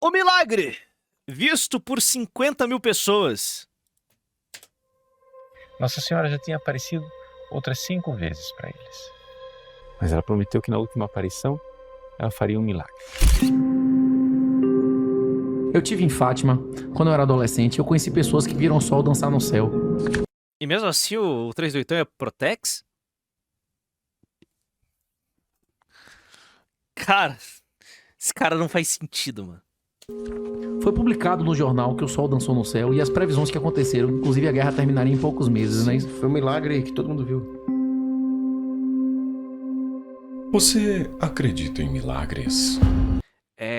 O milagre visto por 50 mil pessoas. Nossa Senhora já tinha aparecido outras 5 vezes para eles. Mas ela prometeu que na última aparição ela faria um milagre. Eu tive em Fátima, quando eu era adolescente, eu conheci pessoas que viram o sol dançar no céu. E mesmo assim o 3/8 é Protex? Cara, esse cara não faz sentido, mano. Foi publicado no jornal que o sol dançou no céu e as previsões que aconteceram, inclusive a guerra terminaria em poucos meses, né? Foi um milagre que todo mundo viu. Você acredita em milagres?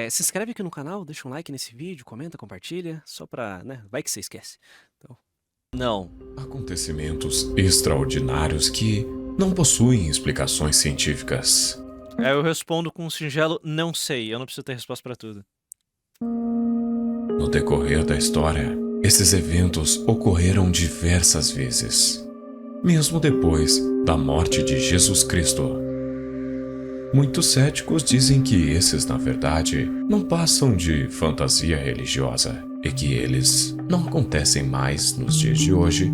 Se inscreve aqui no canal, deixa um like nesse vídeo, comenta, compartilha, só pra, né, vai que você esquece. Então, não. Acontecimentos extraordinários que não possuem explicações científicas. Aí eu respondo com um singelo não sei, eu não preciso ter resposta pra tudo. No decorrer da história, esses eventos ocorreram diversas vezes, mesmo depois da morte de Jesus Cristo. Muitos céticos dizem que esses, na verdade, não passam de fantasia religiosa e que eles não acontecem mais nos dias de hoje,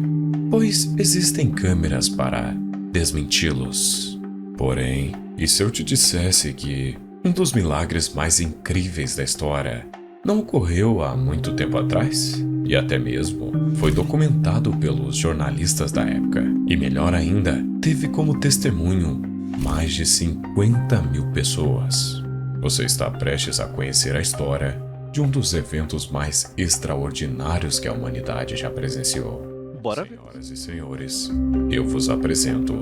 pois existem câmeras para desmenti-los. Porém, e se eu te dissesse que um dos milagres mais incríveis da história não ocorreu há muito tempo atrás? E até mesmo foi documentado pelos jornalistas da época. E melhor ainda, teve como testemunho mais de 50 mil pessoas. Você está prestes a conhecer a história de um dos eventos mais extraordinários que a humanidade já presenciou. Bora ver. Senhoras e senhores, eu vos apresento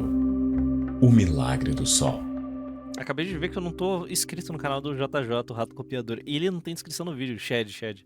o Milagre do Sol. Acabei de ver que eu não tô inscrito no canal do JJ, o Rato Copiador. E ele não tem inscrição no vídeo, Shed.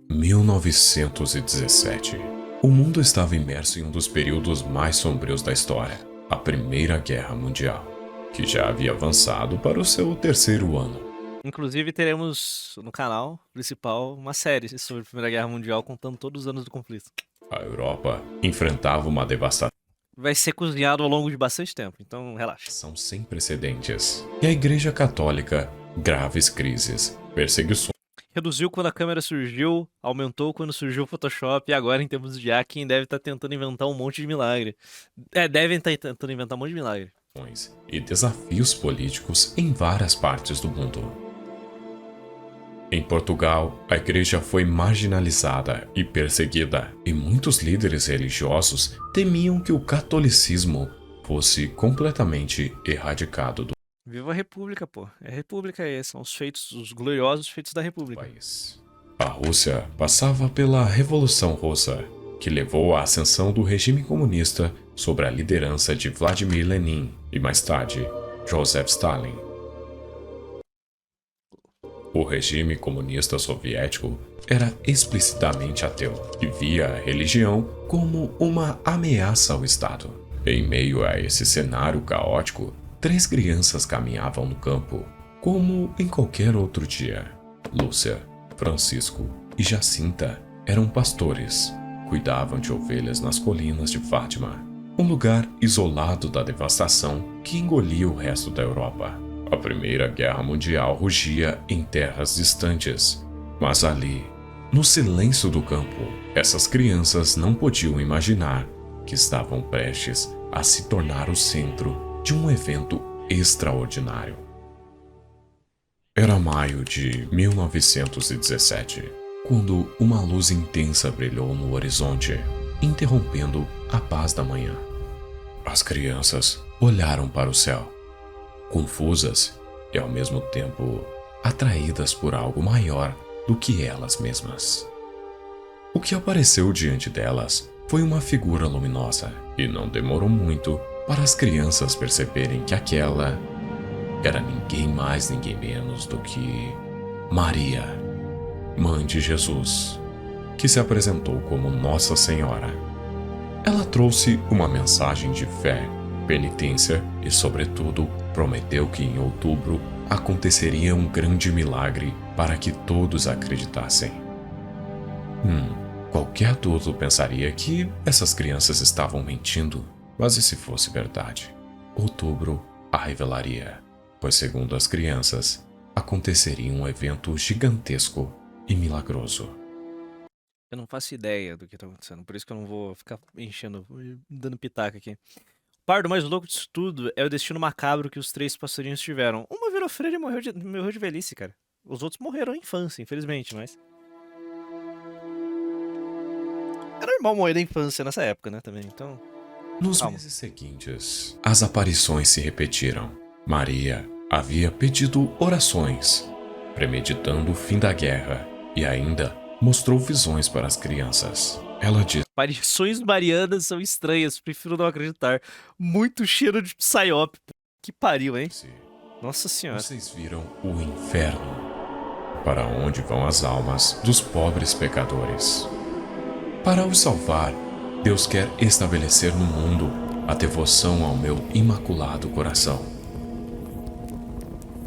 1917. O mundo estava imerso em um dos períodos mais sombrios da história, a Primeira Guerra Mundial, que já havia avançado para o seu 3º ano. Inclusive teremos no canal principal uma série sobre a Primeira Guerra Mundial contando todos os anos do conflito. A Europa enfrentava uma devastação Vai ser cozinhado ao longo de bastante tempo, então relaxa. sem precedentes. E a Igreja Católica, graves crises, perseguições. Reduziu quando a câmera surgiu, aumentou quando surgiu o Photoshop, e agora em termos de hacking deve estar tentando inventar um monte de milagre. Devem estar tentando inventar um monte de milagre. E desafios políticos em várias partes do mundo. Em Portugal, a igreja foi marginalizada e perseguida, e muitos líderes religiosos temiam que o catolicismo fosse completamente erradicado do Viva a República, pô. É a República aí, são os feitos, os gloriosos feitos da República. país. A Rússia passava pela Revolução Russa, que levou à ascensão do regime comunista sob a liderança de Vladimir Lenin e, mais tarde, Joseph Stalin. O regime comunista soviético era explicitamente ateu e via a religião como uma ameaça ao Estado. Em meio a esse cenário caótico, 3 crianças caminhavam no campo, como em qualquer outro dia. Lúcia, Francisco e Jacinta eram pastores, cuidavam de ovelhas nas colinas de Fátima, um lugar isolado da devastação que engolia o resto da Europa. A Primeira Guerra Mundial rugia em terras distantes, mas ali, no silêncio do campo, essas crianças não podiam imaginar que estavam prestes a se tornar o centro de um evento extraordinário. Era maio de 1917, quando uma luz intensa brilhou no horizonte, interrompendo a paz da manhã. As crianças olharam para o céu, confusas e ao mesmo tempo atraídas por algo maior do que elas mesmas. O que apareceu diante delas foi uma figura luminosa, e não demorou muito para as crianças perceberem que aquela era ninguém mais, ninguém menos do que Maria, mãe de Jesus, que se apresentou como Nossa Senhora. Ela trouxe uma mensagem de fé, penitência e, sobretudo, prometeu que em outubro aconteceria um grande milagre para que todos acreditassem. Qualquer adulto pensaria que essas crianças estavam mentindo, mas e se fosse verdade? Outubro a revelaria, pois segundo as crianças, aconteceria um evento gigantesco e milagroso. Eu não faço ideia do que tá acontecendo, por isso que eu não vou ficar dando pitaca aqui. O pardo mais louco disso tudo é o destino macabro que os 3 pastorinhos tiveram. Uma virou freira e morreu de velhice, cara. Os outros morreram na infância, infelizmente, mas... É normal morrer da infância nessa época, né, também, então... Nos Calma. meses seguintes, as aparições se repetiram. Maria havia pedido orações, premeditando o fim da guerra, e ainda mostrou visões para as crianças. Ela disse: Aparições marianas são estranhas, prefiro não acreditar. Muito cheiro de psyop. Que pariu, hein? Nossa senhora. Vocês viram o inferno, para onde vão as almas dos pobres pecadores. Para os salvar, Deus quer estabelecer no mundo a devoção ao meu imaculado coração.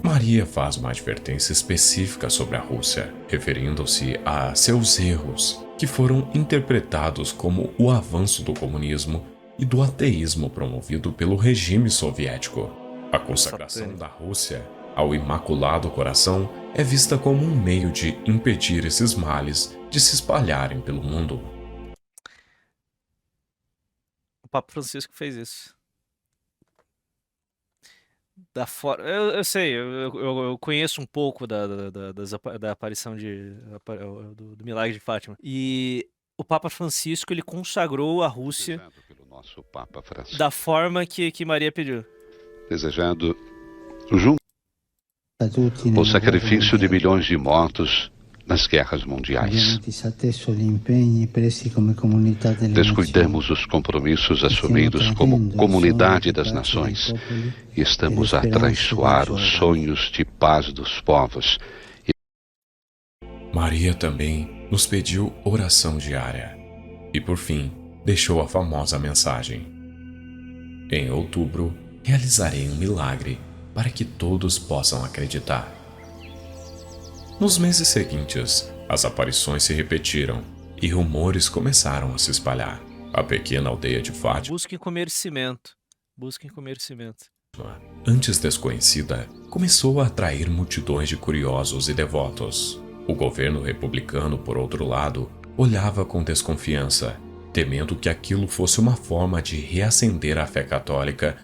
Maria faz uma advertência específica sobre a Rússia, referindo-se a seus erros, que foram interpretados como o avanço do comunismo e do ateísmo promovido pelo regime soviético. A consagração da Rússia ao Imaculado Coração é vista como um meio de impedir esses males de se espalharem pelo mundo. O Papa Francisco fez isso. Eu sei, eu conheço um pouco da aparição do milagre de Fátima. E o Papa Francisco, ele consagrou a Rússia da forma que Maria pediu. Desejado junto o sacrifício de milhões de mortos nas guerras mundiais. Descuidamos os compromissos assumidos como comunidade das nações e estamos a traiçoar os sonhos de paz dos povos. Maria também nos pediu oração diária e, por fim, deixou a famosa mensagem: em outubro, realizarei um milagre para que todos possam acreditar. Nos meses seguintes, as aparições se repetiram e rumores começaram a se espalhar. A pequena aldeia de Fátima, Busquem conhecimento. Busquem conhecimento. antes desconhecida, começou a atrair multidões de curiosos e devotos. O governo republicano, por outro lado, olhava com desconfiança, temendo que aquilo fosse uma forma de reacender a fé católica.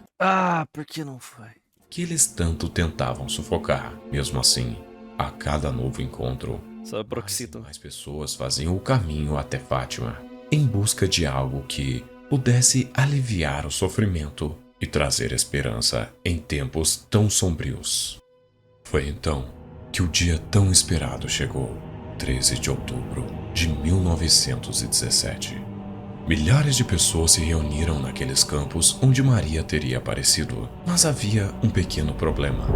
Por que não foi? Que eles tanto tentavam sufocar. Mesmo assim, a cada novo encontro, mais pessoas faziam o caminho até Fátima, em busca de algo que pudesse aliviar o sofrimento e trazer esperança em tempos tão sombrios. Foi então que o dia tão esperado chegou, 13 de outubro de 1917. Milhares de pessoas se reuniram naqueles campos onde Maria teria aparecido, mas havia um pequeno problema.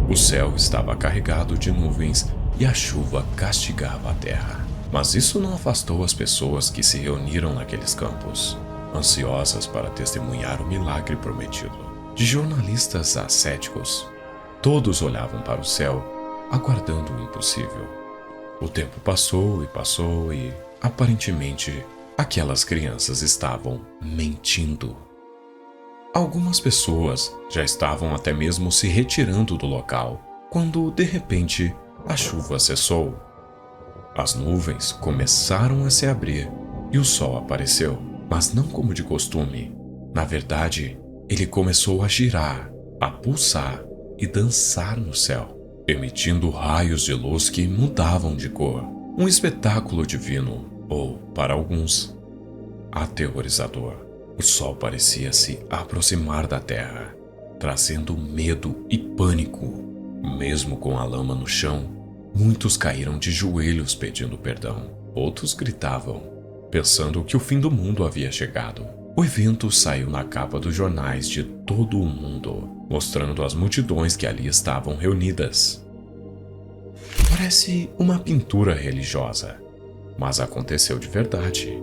O céu estava carregado de nuvens e a chuva castigava a terra. Mas isso não afastou as pessoas que se reuniram naqueles campos, ansiosas para testemunhar o milagre prometido. De jornalistas a céticos, todos olhavam para o céu, aguardando o impossível. O tempo passou e, aparentemente, aquelas crianças estavam mentindo. Algumas pessoas já estavam até mesmo se retirando do local, quando, de repente, a chuva cessou. As nuvens começaram a se abrir e o sol apareceu, mas não como de costume. Na verdade, ele começou a girar, a pulsar e dançar no céu, emitindo raios de luz que mudavam de cor. Um espetáculo divino, ou, para alguns, aterrorizador. O sol parecia se aproximar da terra, trazendo medo e pânico. Mesmo com a lama no chão, muitos caíram de joelhos pedindo perdão. Outros gritavam, pensando que o fim do mundo havia chegado. O evento saiu na capa dos jornais de todo o mundo, mostrando as multidões que ali estavam reunidas. Parece uma pintura religiosa, mas aconteceu de verdade.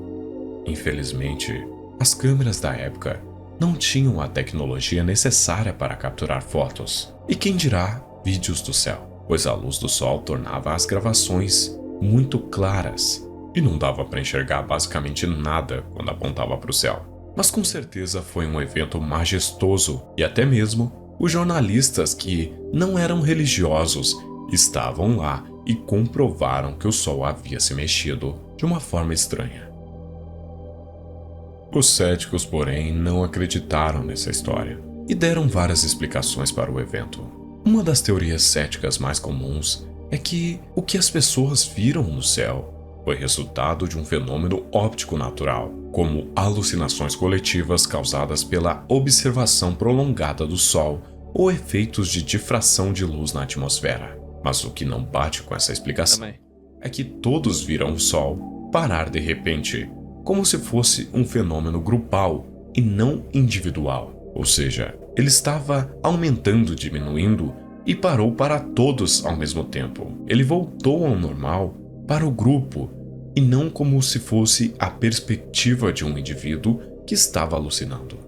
Infelizmente, as câmeras da época não tinham a tecnologia necessária para capturar fotos, e quem dirá vídeos do céu, pois a luz do sol tornava as gravações muito claras e não dava para enxergar basicamente nada quando apontava para o céu. Mas com certeza foi um evento majestoso e até mesmo Os jornalistas que não eram religiosos estavam lá e comprovaram que o Sol havia se mexido de uma forma estranha. Os céticos, porém, não acreditaram nessa história e deram várias explicações para o evento. Uma das teorias céticas mais comuns é que o que as pessoas viram no céu foi resultado de um fenômeno óptico natural, como alucinações coletivas causadas pela observação prolongada do Sol ou efeitos de difração de luz na atmosfera. Mas o que não bate com essa explicação é que todos viram o Sol parar de repente, como se fosse um fenômeno grupal e não individual. Ou seja, ele estava aumentando, diminuindo e parou para todos ao mesmo tempo. Ele voltou ao normal para o grupo e não como se fosse a perspectiva de um indivíduo que estava alucinando.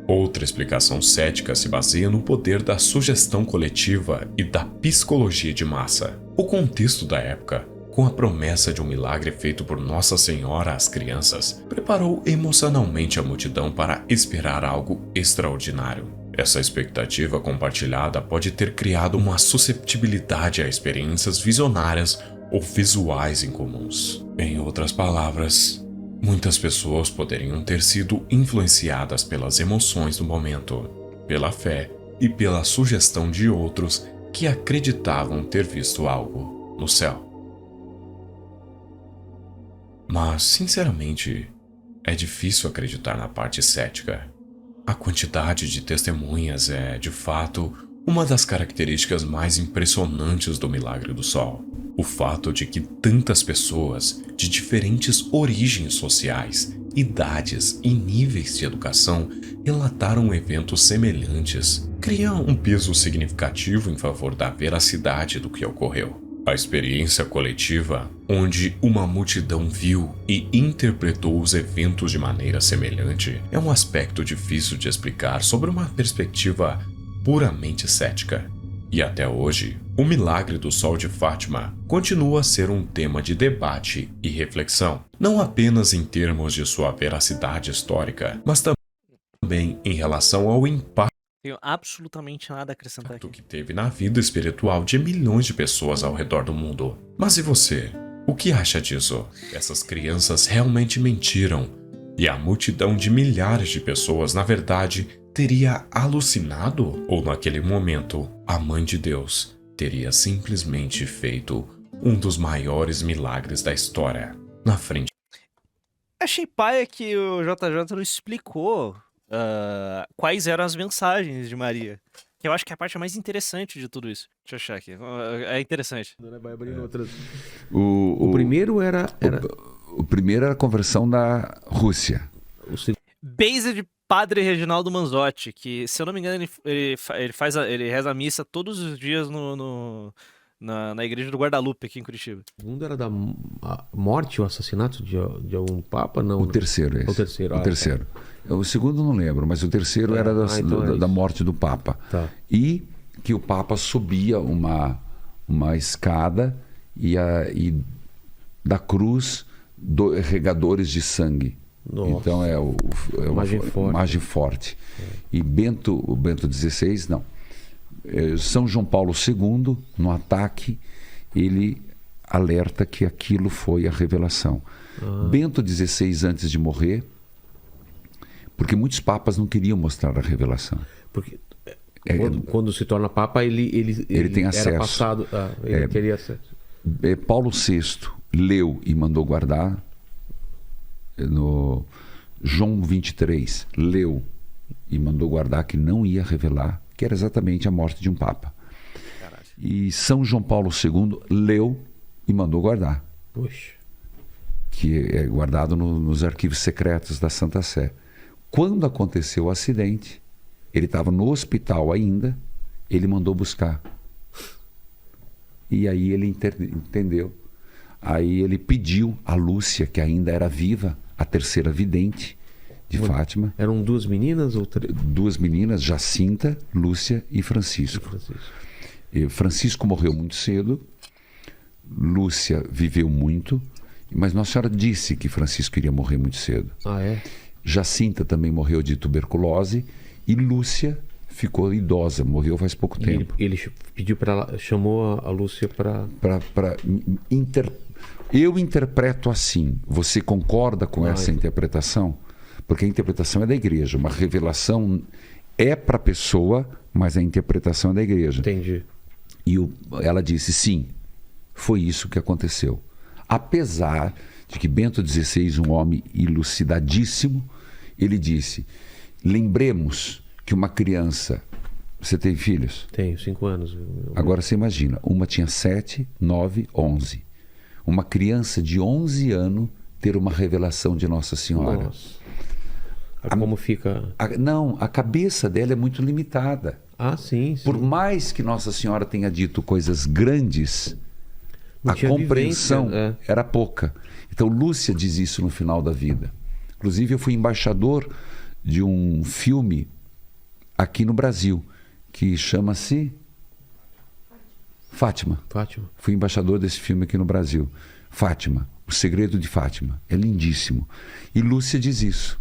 Outra explicação cética se baseia no poder da sugestão coletiva e da psicologia de massa. O contexto da época, com a promessa de um milagre feito por Nossa Senhora às crianças, preparou emocionalmente a multidão para esperar algo extraordinário. Essa expectativa compartilhada pode ter criado uma susceptibilidade a experiências visionárias ou visuais incomuns. Em outras palavras, muitas pessoas poderiam ter sido influenciadas pelas emoções do momento, pela fé e pela sugestão de outros que acreditavam ter visto algo no céu. Mas, sinceramente, é difícil acreditar na parte cética. A quantidade de testemunhas é, de fato, uma das características mais impressionantes do milagre do Sol. O fato de que tantas pessoas de diferentes origens sociais, idades e níveis de educação relataram eventos semelhantes cria um peso significativo em favor da veracidade do que ocorreu. A experiência coletiva, onde uma multidão viu e interpretou os eventos de maneira semelhante, é um aspecto difícil de explicar sobre uma perspectiva puramente cética. E até hoje, o milagre do Sol de Fátima continua a ser um tema de debate e reflexão, não apenas em termos de sua veracidade histórica, mas também em relação ao impacto Tenho absolutamente nada a acrescentar aqui. que teve na vida espiritual de milhões de pessoas ao redor do mundo. Mas e você? O que acha disso? Essas crianças realmente mentiram e a multidão de milhares de pessoas, na verdade, teria alucinado? Ou naquele momento, a Mãe de Deus teria simplesmente feito um dos maiores milagres da história na frente? Achei paia que o JJ não explicou quais eram as mensagens de Maria. Que eu acho que é a parte mais interessante de tudo isso. Deixa eu achar aqui. É interessante. O primeiro era... O primeiro era a conversão da Rússia. Based Padre Reginaldo Manzotti, que, se eu não me engano, ele reza a missa todos os dias na igreja do Guadalupe, aqui em Curitiba. O segundo era da morte ou assassinato de algum papa? Não. O terceiro, esse. O terceiro. O terceiro. O segundo não lembro, mas o terceiro era da morte do Papa. Tá. E que o Papa subia uma escada e da cruz regadores de sangue. Nossa. Então é imagem forte. E o Bento XVI, não. São João Paulo II, no ataque, ele alerta que aquilo foi a revelação. Bento XVI, antes de morrer, porque muitos papas não queriam mostrar a revelação. Porque quando se torna papa, ele tem acesso. Era passado, ele queria acesso. Paulo VI leu e mandou guardar. No João 23 leu e mandou guardar que não ia revelar, que era exatamente a morte de um papa. Caralho. E São João Paulo II leu e mandou guardar. Puxa. Que é guardado nos arquivos secretos da Santa Sé. Quando aconteceu o acidente, ele estava no hospital ainda, ele mandou buscar. E aí ele entendeu. Aí ele pediu a Lúcia, que ainda era viva, a terceira vidente de Fátima. Eram duas meninas ou três? Duas meninas, Jacinta, Lúcia e Francisco. Francisco morreu muito cedo, Lúcia viveu muito, mas Nossa Senhora disse que Francisco iria morrer muito cedo. Ah, é? Jacinta também morreu de tuberculose e Lúcia ficou idosa, morreu faz pouco E tempo. ele pediu para ela, chamou a Lúcia para... Eu interpreto assim. Você concorda com essa interpretação? Porque a interpretação é da igreja. Uma revelação é para a pessoa, mas a interpretação é da igreja. Entendi. E ela disse, sim, foi isso que aconteceu. Apesar de que Bento XVI, um homem elucidadíssimo, ele disse, lembremos que uma criança... Você tem filhos? Tenho, 5 anos. Agora você imagina, uma tinha 7, 9, 11. Uma criança de 11 anos ter uma revelação de Nossa Senhora. Nossa. Como fica... Não, a cabeça dela é muito limitada. Ah, sim. Por mais que Nossa Senhora tenha dito coisas grandes, Não a tinha compreensão vivência, era pouca. Então Lúcia diz isso no final da vida. Inclusive eu fui embaixador de um filme aqui no Brasil, que chama-se Fátima. Fátima. Fui embaixador desse filme aqui no Brasil. Fátima, O Segredo de Fátima. É lindíssimo. E Lúcia diz isso,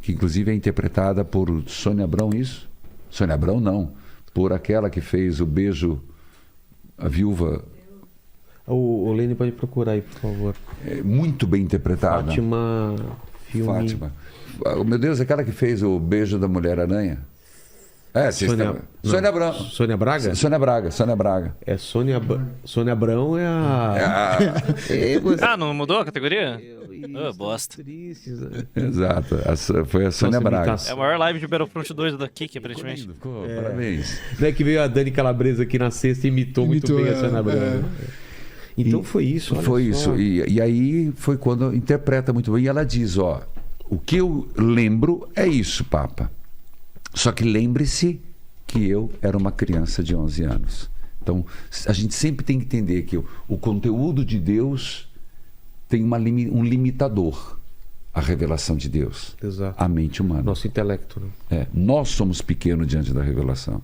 que inclusive é interpretada por Sônia Abrão, isso? Sônia Abrão não, por aquela que fez o beijo, a viúva. O Lene pode procurar aí, por favor. É muito bem interpretada. Fátima, filme... Fátima. Oh, meu Deus, aquela que fez o beijo da Mulher-Aranha. Sônia Abrão. Sônia Braga? Sônia Braga, Sônia Braga. É Sônia Abrão é a... Ah, não mudou a categoria? Bosta. Exato, foi a Sônia Braga. É a maior live de Battlefront 2 daqui, aparentemente. Parabéns. Não é que veio a Dani Calabresa aqui na sexta e imitou muito bem a Sônia Abrão. Então foi isso. Foi isso. E aí foi quando interpreta muito bem. E ela diz, ó, o que eu lembro é isso, Papa. Só que lembre-se que eu era uma criança de 11 anos. Então, a gente sempre tem que entender que o conteúdo de Deus tem um limitador. A revelação de Deus. Exato. A mente humana. Nosso intelecto, né? Nós somos pequenos diante da revelação.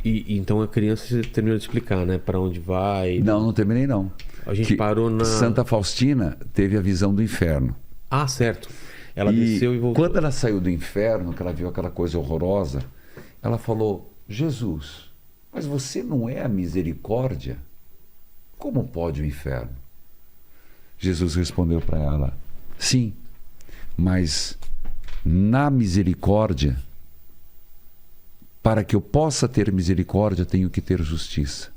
E então a criança você terminou de explicar, né? Para onde vai? Não terminei não. A gente parou na... Santa Faustina teve a visão do inferno. Ah, certo. Ela desceu e voltou. Quando ela saiu do inferno, que ela viu aquela coisa horrorosa, ela falou, Jesus, mas você não é a misericórdia? Como pode o inferno? Jesus respondeu para ela, sim, mas na misericórdia, para que eu possa ter misericórdia, tenho que ter justiça.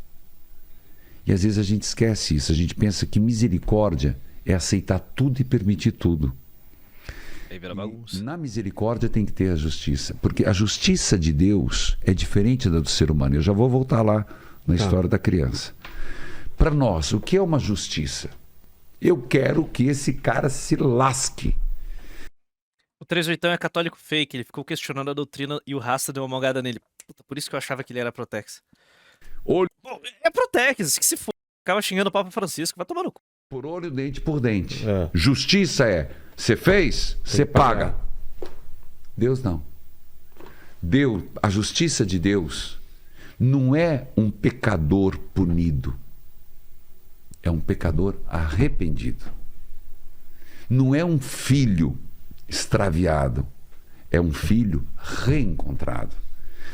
E às vezes a gente esquece isso, a gente pensa que misericórdia é aceitar tudo e permitir tudo. Aí vira bagunça. Na misericórdia tem que ter a justiça, porque a justiça de Deus é diferente da do ser humano. Eu já vou voltar lá na história da criança. Para nós, o que é uma justiça? Eu quero que esse cara se lasque. O 38 é católico fake, ele ficou questionando a doutrina e o Rasta deu uma mogada nele. Puta, por isso que eu achava que ele era Protex. Olho... Bom, é Protex, que se for. Ficava xingando o Papa Francisco, vai tomar no cu. Por olho, dente por dente. Justiça é, você fez, você paga. Deus não. Deus, a justiça de Deus não é um pecador punido. É um pecador arrependido. Não é um filho extraviado. É um filho reencontrado.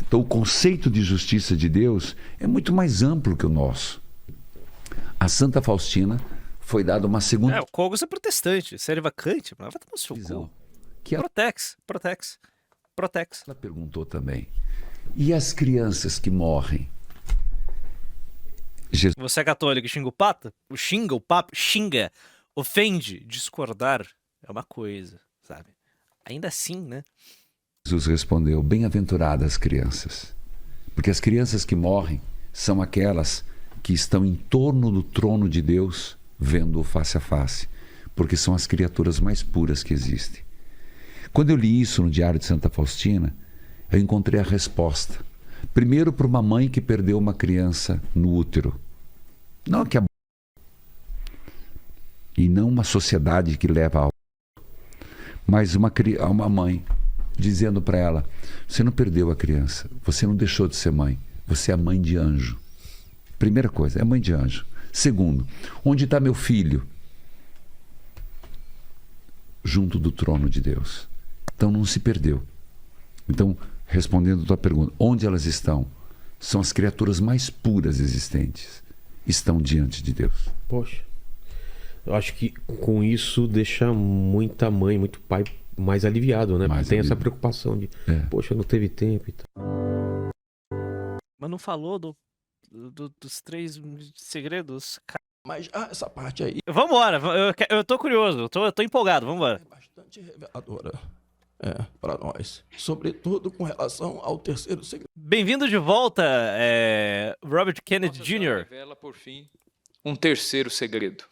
Então o conceito de justiça de Deus é muito mais amplo que o nosso. A Santa Faustina foi dada uma segunda... o Kogos é protestante, série vacante, mas vai tomar o seu cu. Que ela... Protex. Ela perguntou também, e as crianças que morrem? Você é católico e xinga o Papa? Xinga, ofende, discordar é uma coisa, sabe? Ainda assim, né? Jesus respondeu, bem-aventuradas as crianças, porque as crianças que morrem são aquelas que estão em torno do trono de Deus, vendo-o face a face, porque são as criaturas mais puras que existem. Quando eu li isso no Diário de Santa Faustina, eu encontrei a resposta. Primeiro, para uma mãe que perdeu uma criança no útero. Não que e não uma sociedade que leva ao... Mas uma mãe dizendo para ela, você não perdeu a criança, você não deixou de ser mãe, você é mãe de anjo. Primeira coisa, é mãe de anjo. Segundo, onde está meu filho? Junto do trono de Deus. Então não se perdeu. Então, respondendo a tua pergunta, onde elas estão? São as criaturas mais puras existentes. Estão diante de Deus. Poxa. Eu acho que com isso deixa muita mãe, muito pai mais aliviado, né? Mais Tem essa aliviado. preocupação de, É. poxa, não teve tempo e tal. Mas não falou dos 3 segredos? Mas essa parte aí Vambora, eu tô curioso, eu tô empolgado, vambora. é bastante reveladora para nós. Sobretudo com relação ao terceiro segredo. Bem-vindo de volta, Robert Kennedy Nossa Senhora Jr. revela, por fim, um terceiro segredo.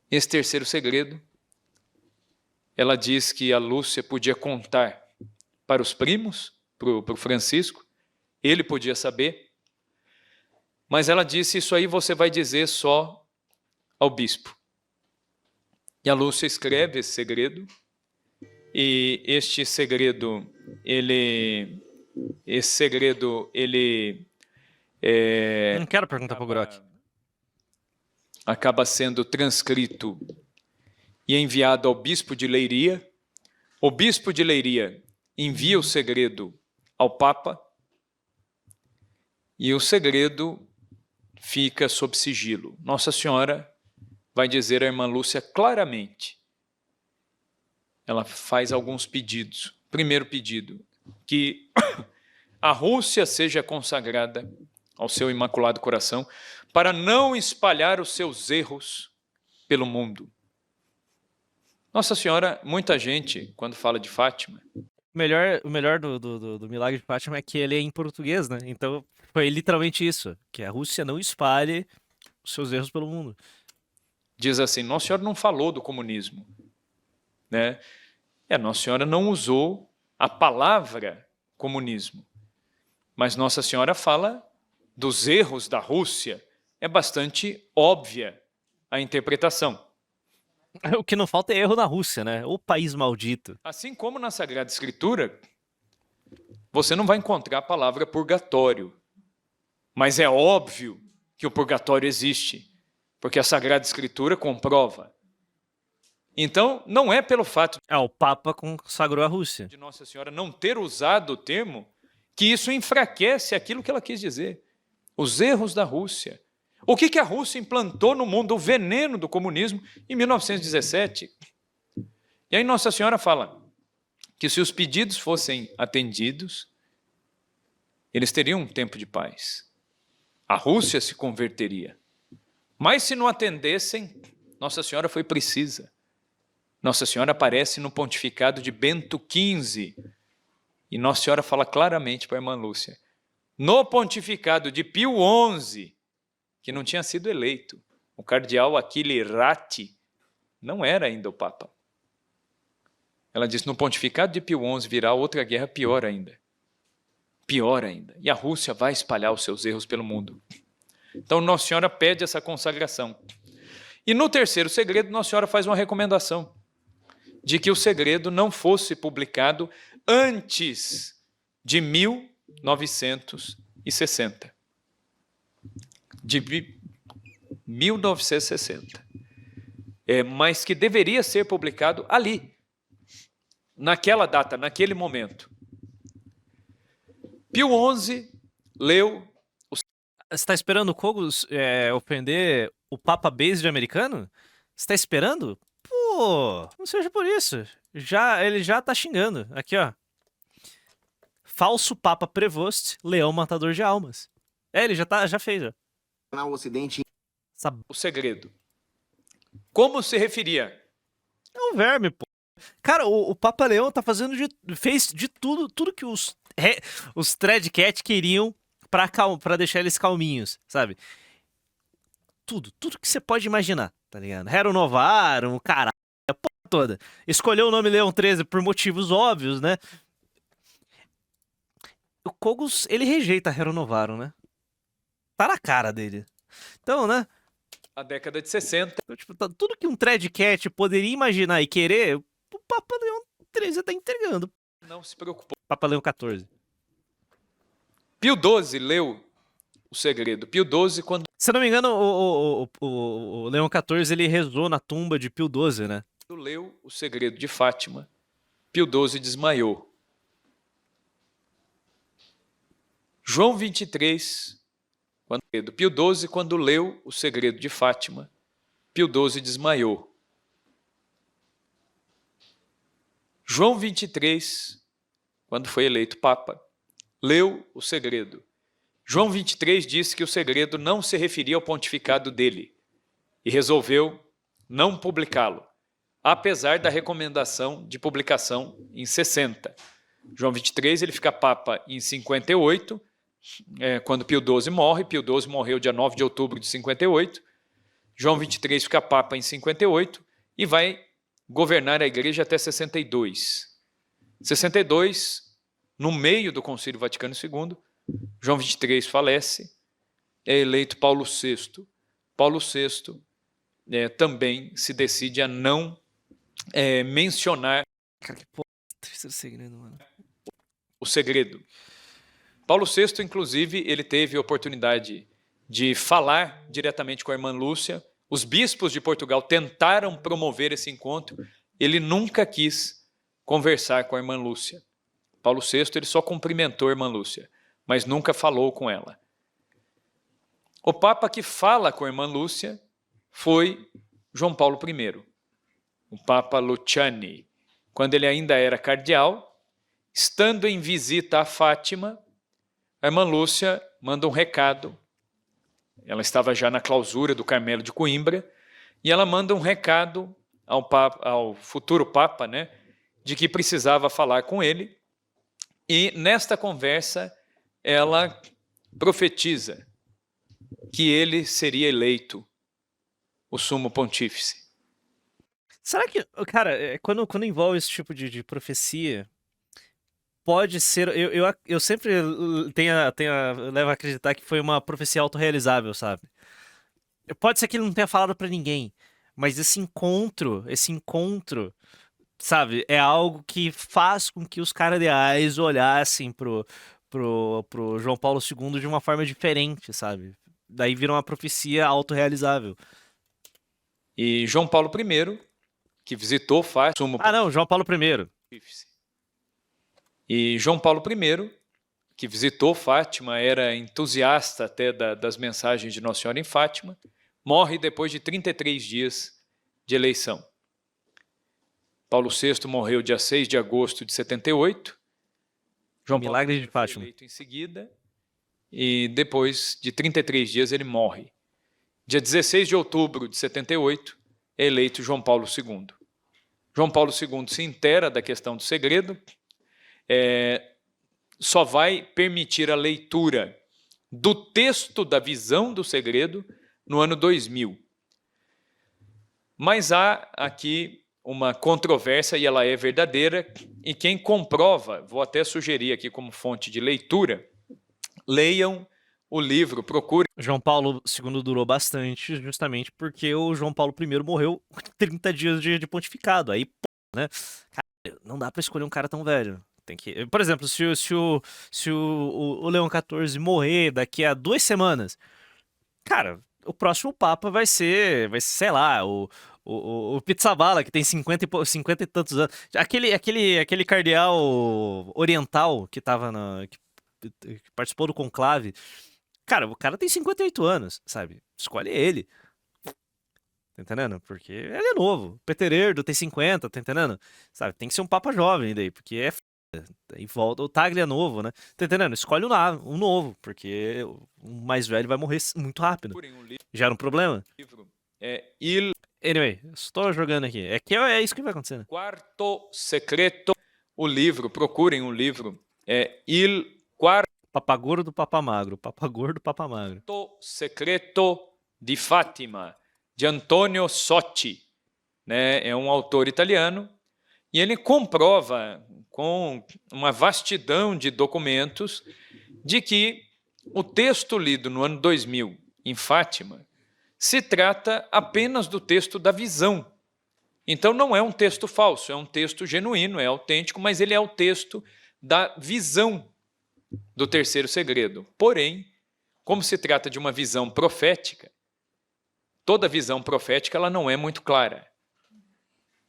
Esse terceiro segredo, ela diz que a Lúcia podia contar para os primos, para o Francisco, ele podia saber, mas ela disse, isso aí você vai dizer só ao bispo. E a Lúcia escreve esse segredo, e este segredo, Não quero perguntar pro Grok. acaba sendo transcrito e enviado ao bispo de Leiria. O bispo de Leiria envia o segredo ao Papa e o segredo fica sob sigilo. Nossa Senhora vai dizer à irmã Lúcia claramente. Ela faz alguns pedidos. Primeiro pedido, que a Rússia seja consagrada ao seu Imaculado Coração para não espalhar os seus erros pelo mundo. Nossa Senhora, muita gente, quando fala de Fátima... O melhor do Milagre de Fátima é que ele é em português, né? Então foi literalmente isso, que a Rússia não espalhe os seus erros pelo mundo. Diz assim, Nossa Senhora não falou do comunismo, né? Nossa Senhora não usou a palavra comunismo, mas Nossa Senhora fala dos erros da Rússia. É bastante óbvia a interpretação. O que não falta é erro na Rússia, né? O país maldito. Assim como na Sagrada Escritura, você não vai encontrar a palavra purgatório, mas é óbvio que o purgatório existe, porque a Sagrada Escritura comprova. Então, não é pelo fato o Papa consagrou a Rússia. de Nossa Senhora não ter usado o termo que isso enfraquece aquilo que ela quis dizer. Os erros da Rússia. O que a Rússia implantou no mundo? O veneno do comunismo em 1917. E aí Nossa Senhora fala que se os pedidos fossem atendidos, eles teriam um tempo de paz. A Rússia se converteria. Mas se não atendessem, Nossa Senhora foi precisa. Nossa Senhora aparece no pontificado de Bento XV. E Nossa Senhora fala claramente para a irmã Lúcia. No pontificado de Pio XI, que não tinha sido eleito, o cardeal Achille Ratti não era ainda o Papa. Ela diz, no pontificado de Pio XI virá outra guerra pior ainda. Pior ainda. E a Rússia vai espalhar os seus erros pelo mundo. Então Nossa Senhora pede essa consagração. E no terceiro segredo, Nossa Senhora faz uma recomendação de que o segredo não fosse publicado antes de 1960. De 1960. Mas que deveria ser publicado ali, naquela data, naquele momento. Pio XI leu... Você está esperando o Kogos ofender o Papa Based americano? Você está esperando? Pô, não seja por isso. Ele já tá xingando. Aqui, ó. Falso Papa Prevost, leão matador de almas. Ele já fez, ó. O Ocidente... O segredo. Como se referia? É um verme, pô. Cara, o Papa Leão tá fez de tudo que os Threadcat queriam pra deixar eles calminhos, sabe? Tudo que você pode imaginar, tá ligado? Hero Novarum, caralho, a porra toda. Escolheu o nome Leão 13 por motivos óbvios, né? O Kogos, ele rejeita Hero Novarum, né? Tá na cara dele. Então, né? A década de 60. Então, tipo, tudo que um Threadcat poderia imaginar e querer, o Papa Leão 13 tá entregando. Não se preocupou. Papa Leão 14. Pio XII leu o segredo. Pio XII, quando... Se eu não me engano, o Leão 14, ele rezou na tumba de Pio XII, né? leu o segredo de Fátima, Pio XII desmaiou. João 23, Pio XII, quando leu o segredo de Fátima, Pio XII desmaiou. João 23, quando foi eleito Papa, leu o segredo. João 23 disse que o segredo não se referia ao pontificado dele e resolveu não publicá-lo, apesar da recomendação de publicação em 60. João 23 ele fica Papa em 58, quando Pio XII morre. Pio XII morreu dia 9 de outubro de 58. João 23 fica Papa em 58 e vai governar a Igreja até 62. 62, no meio do Concílio Vaticano II, João 23 falece, é eleito Paulo VI. Paulo VI também se decide a não mencionar Cara, que porra, terceiro segredo, mano. o segredo. Paulo VI, inclusive, ele teve a oportunidade de falar diretamente com a irmã Lúcia. Os bispos de Portugal tentaram promover esse encontro. Ele nunca quis conversar com a irmã Lúcia. Paulo VI ele só cumprimentou a irmã Lúcia, mas nunca falou com ela. O Papa que fala com a irmã Lúcia foi João Paulo I, o Papa Luciani, quando ele ainda era cardeal, estando em visita a Fátima, a irmã Lúcia manda um recado. Ela estava já na clausura do Carmelo de Coimbra, e ela manda um recado ao futuro Papa, né, de que precisava falar com ele, e nesta conversa ela profetiza que ele seria eleito o sumo pontífice. Será que, cara, quando envolve esse tipo de profecia, pode ser. Eu sempre levo a acreditar que foi uma profecia autorrealizável, sabe? Pode ser que ele não tenha falado pra ninguém, mas esse encontro, sabe, é algo que faz com que os cardeais olhassem pro João Paulo II de uma forma diferente, sabe? Daí vira uma profecia autorrealizável. E João Paulo I, que visitou Fátima... João Paulo I. E João Paulo I, que visitou Fátima, era entusiasta até das mensagens de Nossa Senhora em Fátima, morre depois de 33 dias de eleição. Paulo VI morreu dia 6 de agosto de 78. João Milagre Paulo de Fátima. foi eleito em seguida, e depois de 33 dias ele morre. Dia 16 de outubro de 78 é eleito João Paulo II. João Paulo II se inteira da questão do segredo, só vai permitir a leitura do texto da visão do segredo no ano 2000. Mas há aqui uma controvérsia, e ela é verdadeira, e quem comprova, vou até sugerir aqui como fonte de leitura, leiam o livro, procurem. João Paulo II durou bastante, justamente porque o João Paulo I morreu 30 dias de pontificado. Aí, né? Cara, não dá pra escolher um cara tão velho. Tem que... Por exemplo, se o Leão XIV morrer daqui a 2 semanas, cara, o próximo Papa vai ser, sei lá, o Pizzaballa, que tem 50 e tantos anos. Aquele cardeal oriental que tava que participou do conclave. Cara, o cara tem 58 anos, sabe? Escolhe ele. Tá entendendo? Porque ele é novo. Peter Erdo tem 50, tá entendendo? Sabe? Tem que ser um papa jovem daí, porque é f... Aí volta, o Tagle é novo, né? Tá entendendo? Escolhe um novo, porque o mais velho vai morrer muito rápido. Já era um problema? Anyway, estou jogando aqui. É isso que vai acontecer, né? Quarto Secreto, o livro, procurem o livro. Il Quarto Papa Gordo, Papa Magro. Papa Gordo, Papa Magro. Secreto de Fátima, de Antonio Sotti, né? É um autor italiano, e ele comprova com uma vastidão de documentos de que o texto lido no ano 2000 em Fátima se trata apenas do texto da visão. Então não é um texto falso, é um texto genuíno, é autêntico, mas ele é o texto da visão do terceiro segredo. Porém, como se trata de uma visão profética, toda visão profética ela não é muito clara.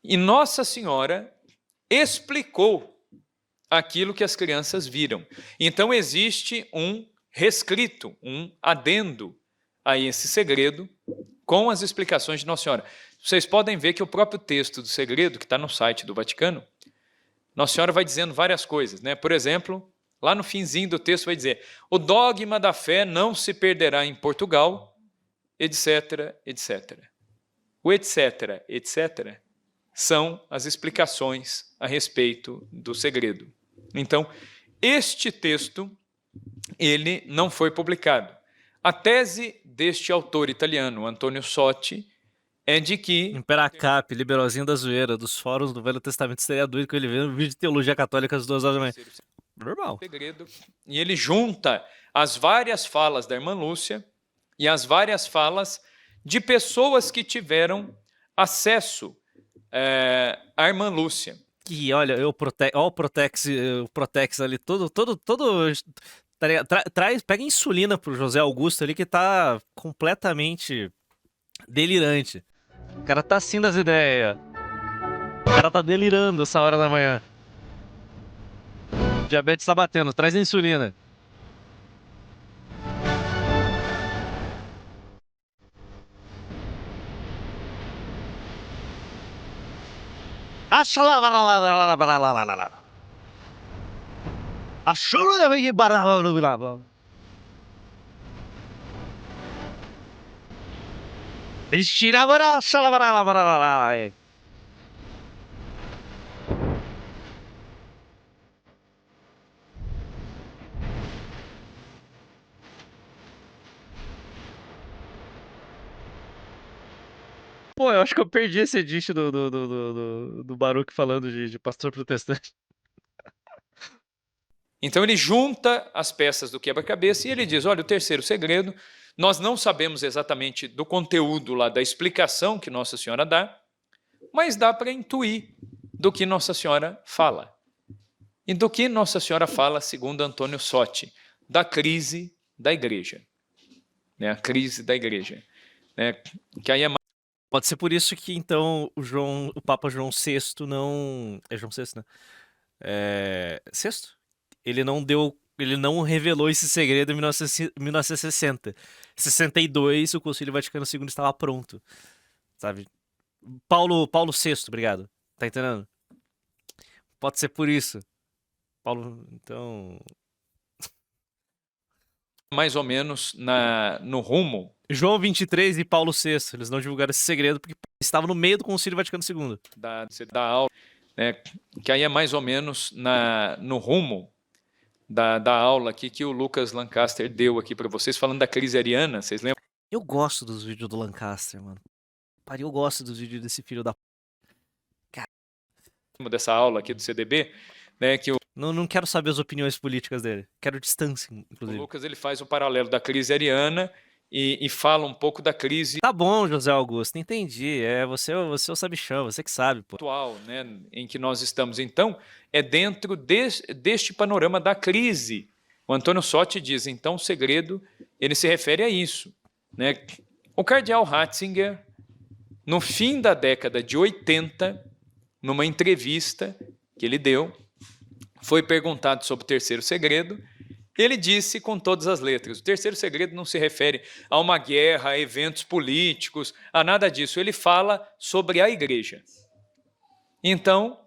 E Nossa Senhora explicou aquilo que as crianças viram. Então existe um rescrito, um adendo a esse segredo com as explicações de Nossa Senhora. Vocês podem ver que o próprio texto do segredo, que está no site do Vaticano, Nossa Senhora vai dizendo várias coisas, né? Por exemplo, lá no finzinho do texto vai dizer: o dogma da fé não se perderá em Portugal, etc, etc. O etc, etc, são as explicações a respeito do segredo. Então, este texto, ele não foi publicado. A tese deste autor italiano, Antonio Sotti, é de que... Imperacap, liberalzinho da zoeira, dos fóruns do Velho Testamento, seria doido com ele vendo um vídeo de teologia católica às 2 horas da manhã. Normal. Segredo, e ele junta as várias falas da irmã Lúcia e as várias falas de pessoas que tiveram acesso à irmã Lúcia. E olha, olha o Protex ali, todo pega insulina pro José Augusto ali, que tá completamente delirante. O cara tá assim das ideias. O cara tá delirando essa hora da manhã. O diabetes tá batendo, traz a insulina. Pô, eu acho que eu perdi esse edit do Baruch falando de pastor protestante. Então ele junta as peças do quebra-cabeça e ele diz: olha, o terceiro segredo, nós não sabemos exatamente do conteúdo lá, da explicação que Nossa Senhora dá, mas dá para intuir do que Nossa Senhora fala. E do que Nossa Senhora fala, segundo Antônio Sotti, da crise da igreja. Né? A crise da igreja. Né? Que aí é mais... Pode ser por isso que, então, o Papa João VI não... É João VI, né? Sexto? Ele não revelou esse segredo em 1960. Em 62, o Concílio Vaticano II estava pronto. Sabe? Paulo VI, obrigado. Tá entendendo? Pode ser por isso. Paulo, então... mais ou menos no rumo. João 23 e Paulo VI, eles não divulgaram esse segredo porque estavam no meio do Concílio Vaticano II. Da aula, né, que aí é mais ou menos no rumo da aula aqui que o Lucas Lancaster deu aqui para vocês, falando da crise ariana, vocês lembram? Eu gosto dos vídeos do Lancaster, mano. Eu gosto dos vídeos desse filho da... Dessa aula aqui do CDB, né, que não quero saber as opiniões políticas dele. Quero distância, inclusive. O Lucas ele faz o paralelo da crise ariana e fala um pouco da crise... Tá bom, José Augusto, entendi. Você é o sabichão, você que sabe, pô. Atual, né, em que nós estamos. Então, é dentro deste panorama da crise. O Antônio Sotti diz, então, o segredo, ele se refere a isso. Né? O cardeal Ratzinger, no fim da década de 80, numa entrevista que ele deu, foi perguntado sobre o terceiro segredo. Ele disse com todas as letras: o terceiro segredo não se refere a uma guerra, a eventos políticos, a nada disso. Ele fala sobre a igreja. Então,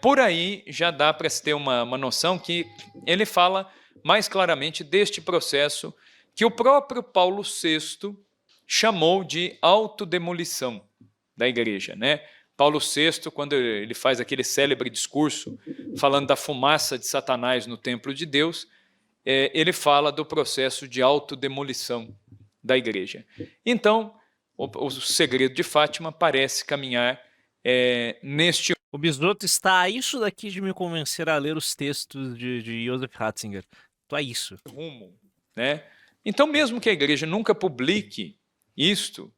por aí já dá para se ter uma noção que ele fala mais claramente deste processo que o próprio Paulo VI chamou de autodemolição da igreja, né? Paulo VI, quando ele faz aquele célebre discurso falando da fumaça de Satanás no templo de Deus, ele fala do processo de autodemolição da igreja. Então, o segredo de Fátima parece caminhar neste... O Bisotto está a isso daqui de me convencer a ler os textos de Joseph Ratzinger. Tô a isso. Rumo, né? Então, mesmo que a igreja nunca publique isto,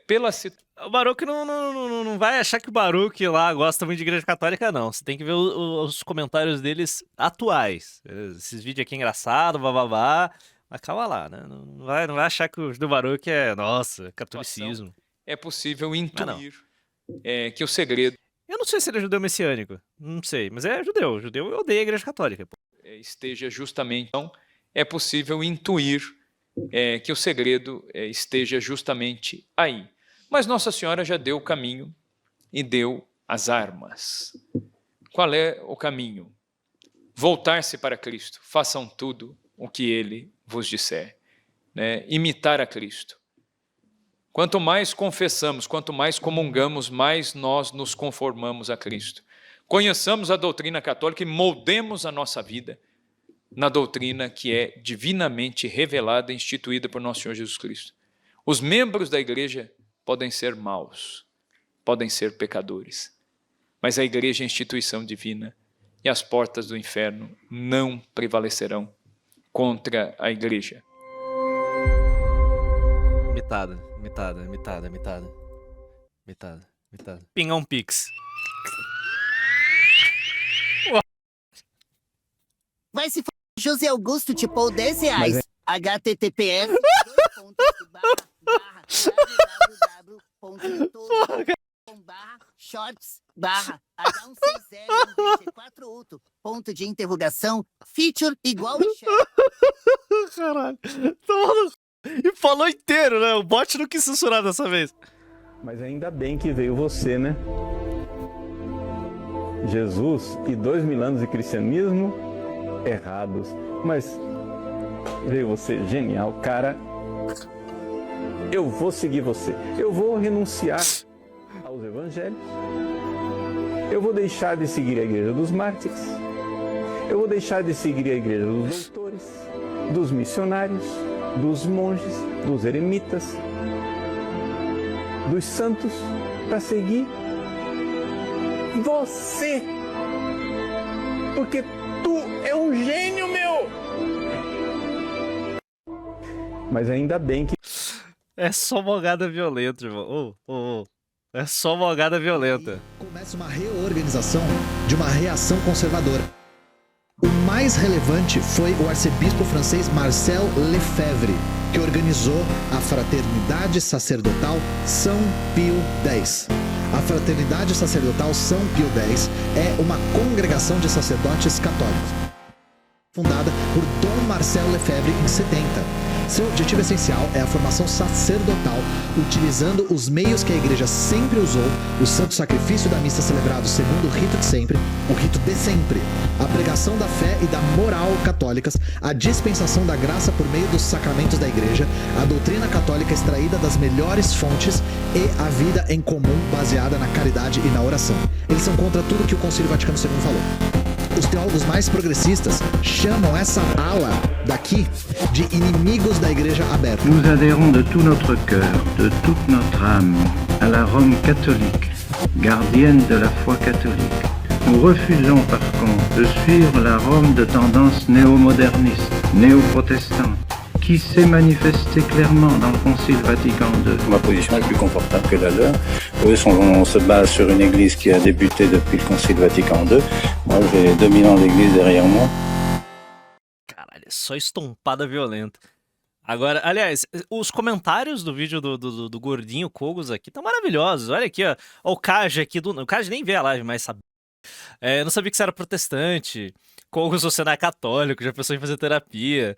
pela situação... O Baruch não vai achar que o Baruch lá gosta muito de igreja católica, não. Você tem que ver os comentários deles atuais. Esses vídeos aqui engraçados, bababá. Mas calma lá, né? Não vai achar que o do Baruch é, nossa, catolicismo. É possível intuir que o segredo... Eu não sei se ele é judeu messiânico. Não sei, mas é judeu. Judeu odeia a igreja católica. Pô. Esteja justamente... Então, é possível intuir que o segredo esteja justamente aí. Mas Nossa Senhora já deu o caminho e deu as armas. Qual é o caminho? Voltar-se para Cristo. Façam tudo o que Ele vos disser. Né? Imitar a Cristo. Quanto mais confessamos, quanto mais comungamos, mais nós nos conformamos a Cristo. Conheçamos a doutrina católica e moldemos a nossa vida na doutrina que é divinamente revelada e instituída por nosso Senhor Jesus Cristo. Os membros da igreja podem ser maus, podem ser pecadores, mas a igreja é instituição divina e as portas do inferno não prevalecerão contra a igreja. Mitada. Pingar um pix. Vai se f***, José Augusto te pôr R$10. https www.shorts/h160-4 ponto de interrogação feature igual Caralho. E falou inteiro, né? O bot não quis censurar dessa vez. Mas ainda bem que veio você, né? Jesus e 2000 anos de cristianismo errados. Mas veio você, genial, cara. Eu vou seguir você. Eu vou renunciar aos evangelhos. Eu vou deixar de seguir a igreja dos mártires. Eu vou deixar de seguir a igreja dos doutores, dos missionários, dos monges, dos eremitas, dos santos, para seguir você. Porque tu é um gênio, meu! Mas ainda bem que... É só mogada violenta, irmão. É só mogada violenta. Começa uma reorganização de uma reação conservadora. O mais relevante foi o arcebispo francês Marcel Lefebvre, que organizou a Fraternidade Sacerdotal São Pio X. A Fraternidade Sacerdotal São Pio X é uma congregação de sacerdotes católicos, fundada por Dom Marcel Lefebvre em 70. Seu objetivo essencial é a formação sacerdotal, utilizando os meios que a igreja sempre usou, o santo sacrifício da missa celebrado segundo o rito de sempre, o rito de sempre, a pregação da fé e da moral católicas, a dispensação da graça por meio dos sacramentos da igreja, a doutrina católica extraída das melhores fontes e a vida em comum baseada na caridade e na oração. Eles são contra tudo que o Concílio Vaticano II falou. Os teólogos mais progressistas chamam essa ala daqui de inimigos da igreja aberta. Nous adhérons de tout notre cœur, de toute notre âme, à la Rome catholique, gardienne de la foi catholique. Nous refusons par contre de suivre la Rome de tendance néo-moderniste, néo-protestante, qui s'est manifestée clairement dans le Concile Vatican II. Ma position est plus confortable que la leur. Eux, on se base sur une église qui a débuté depuis le Concile Vatican II. Moi, j'ai 2000 ans d'église derrière moi. Caralho, é só estompada violenta. Agora, aliás, os comentários do vídeo do gordinho Kogos aqui estão maravilhosos. Olha aqui, ó. O Kaj aqui, o Kaj nem vê a live, mas sabe. Eu não sabia que você era protestante. Kogos, você não é católico, já pensou em fazer terapia.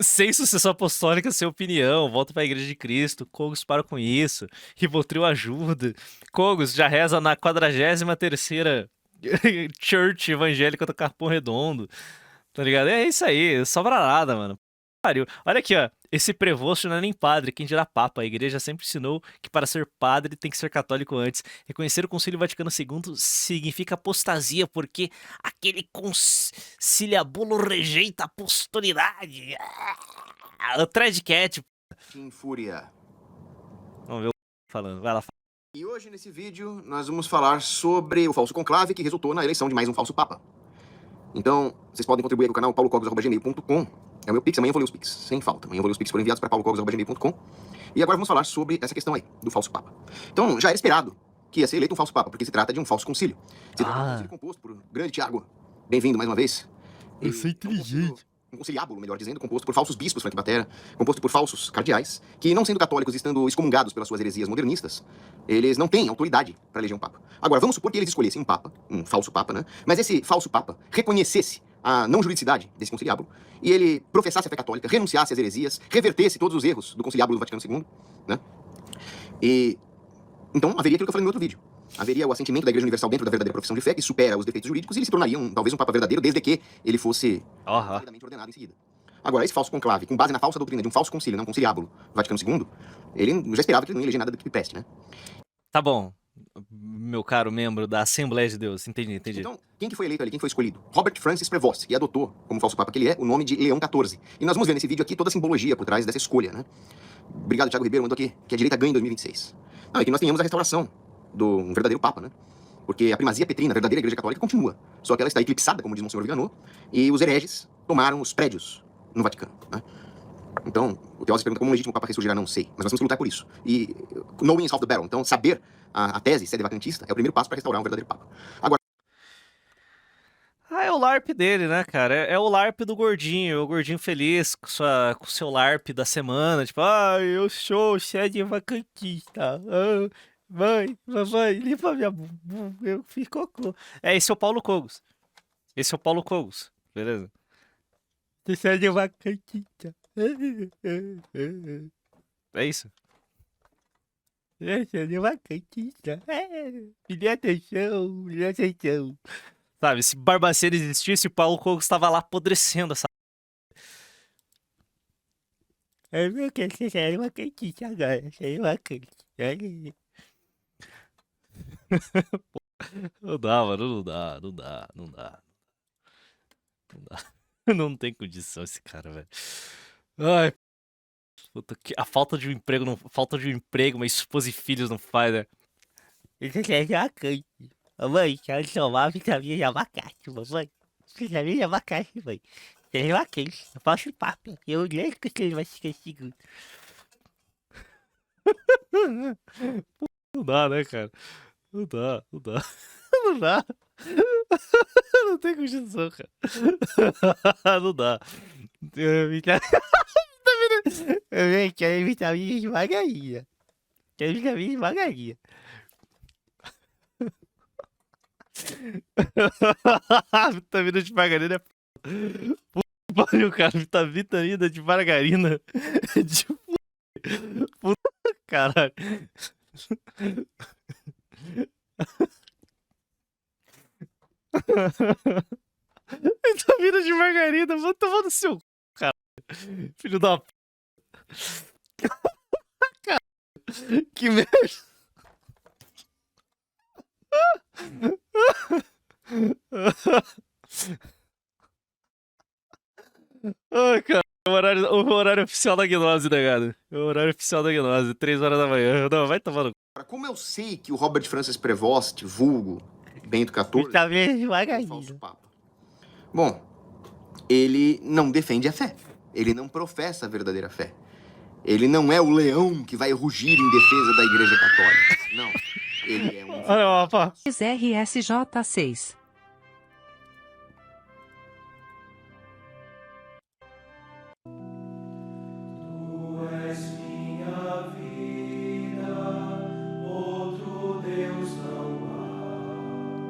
Sem sucessão apostólica, sem opinião, volta pra Igreja de Cristo. Kogos, para com isso. Rivotril ajuda. Kogos já reza na 43ª Church evangélica do Capão Redondo. Tá ligado? É isso aí, sobra nada, mano. Pariu. Olha aqui, ó. Esse prevosto não é nem padre, quem dirá papa. A igreja sempre ensinou que para ser padre tem que ser católico antes. Reconhecer o Concílio Vaticano II significa apostasia, porque aquele conciliabulo rejeita a apostolidade. O Threadcat. Fúria. Vamos ver o falando. Vai lá. E hoje, nesse vídeo, nós vamos falar sobre o falso conclave que resultou na eleição de mais um falso papa. Então, vocês podem contribuir no canal paulocogos@gmail.com. É o meu Pix, amanhã eu vou ler os Pix, sem falta. Amanhã eu vou ler os Pix que foram enviados para paulocogos@gmail.com. E agora vamos falar sobre essa questão aí, do falso papa. Então, já era esperado que ia ser eleito um falso papa, porque se trata de um falso concílio. Se trata de um concílio composto por grande Tiago. Bem-vindo mais uma vez. Eu sou inteligente. um conciliábulo, melhor dizendo, composto por falsos bispos, Frank Batera, composto por falsos cardeais, que não sendo católicos e estando excomungados pelas suas heresias modernistas, eles não têm autoridade para eleger um papa. Agora, vamos supor que eles escolhessem um papa, um falso papa, né? Mas esse falso papa reconhecesse a não juridicidade desse conciliábulo e ele professasse a fé católica, renunciasse às heresias, revertesse todos os erros do conciliábulo do Vaticano II, né? E então haveria aquilo que eu falei no outro vídeo. Haveria o assentimento da Igreja Universal dentro da verdadeira profissão de fé, que supera os defeitos jurídicos, e ele se tornaria talvez um papa verdadeiro, desde que ele fosse validamente ordenado em seguida. Agora, esse falso conclave, com base na falsa doutrina de um falso concílio, não conciliábulo, Vaticano II, ele já esperava que ele não ia eleger nada do que preste, né? Tá bom, meu caro membro da Assembleia de Deus. Entendi. Então, quem que foi eleito ali? Quem foi escolhido? Robert Francis Prevost, que adotou, como falso papa que ele é, o nome de Leão XIV. E nós vamos ver nesse vídeo aqui toda a simbologia por trás dessa escolha, né? Obrigado, Thiago Ribeiro, mandou aqui, que a direita ganha em 2026. Não, é que nós tenhamos a restauração do verdadeiro papa, né? Porque a primazia petrina, a verdadeira Igreja Católica, continua. Só que ela está eclipsada, como diz Monsenhor Viganò, e os hereges tomaram os prédios no Vaticano, né? Então, o Teósofo pergunta como um legítimo papa ressurgirá, não sei. Mas nós temos que lutar por isso. E knowing is half the battle. Então, saber a tese sedevacantista é o primeiro passo para restaurar um verdadeiro papa. Agora, É o LARP dele, né, cara? É o LARP do gordinho, o gordinho feliz com o seu LARP da semana. Tipo, eu sou sedevacantista. Mãe, limpa minha bunda, eu fiz cocô. Esse é o Paulo Cogos. Beleza? Sedevacantista. É isso. Sedevacantista. Me dê atenção. Sabe, se Barbacena existisse, o Paulo Cogos estava lá apodrecendo essa. Eu quero ser sedevacantista agora. Sedevacantista. Não dá, mano, não dá. Não tem condição esse cara, velho. Ai, puta, a falta de um emprego, mas esposa e filhos não faz, né? Isso é abacate. Mamãe, quero tomar vitamina de abacate, mamãe. Vitamina de abacate, mãe. Tem abacate, eu faço papo. Eu nem esqueci, vai esquecer. Não dá, né, cara? Não dá. Não tem condição, cara. Não dá. Eu quero vitamina de margarina. Vitamina de margarina é pariu, cara. Vitamina de margarina é de puta, caralho. Vitamina de margarina, vou tomar no seu cara. Filho da p. Que merda. Ai, cara, o horário oficial da gnose, negado. O horário oficial da gnose, 3 horas da manhã. Não, vai tomar no... Como eu sei que o Robert Francis Prevost, vulgo Bento XIV, é um falso papa? Bom, ele não defende a fé. Ele não professa a verdadeira fé. Ele não é o leão que vai rugir em defesa da Igreja Católica. Não. Ele é um... RSJ6.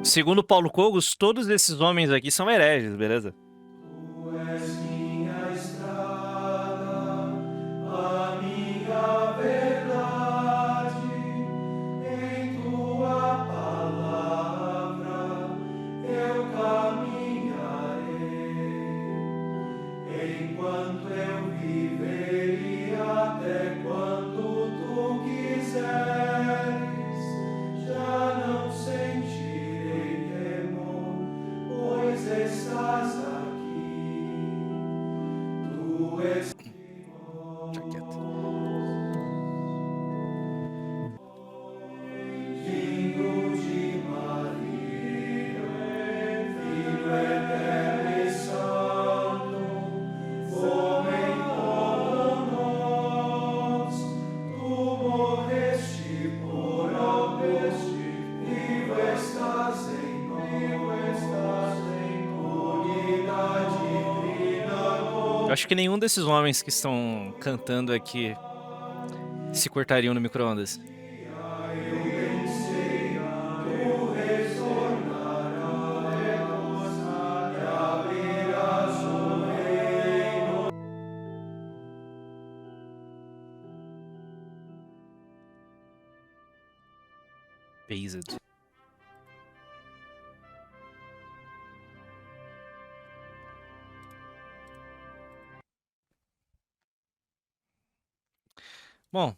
Segundo Paulo Cogos, todos esses homens aqui são hereges, beleza? Estás Eu acho que nenhum desses homens que estão cantando aqui se cortariam no micro-ondas. Based. Bom,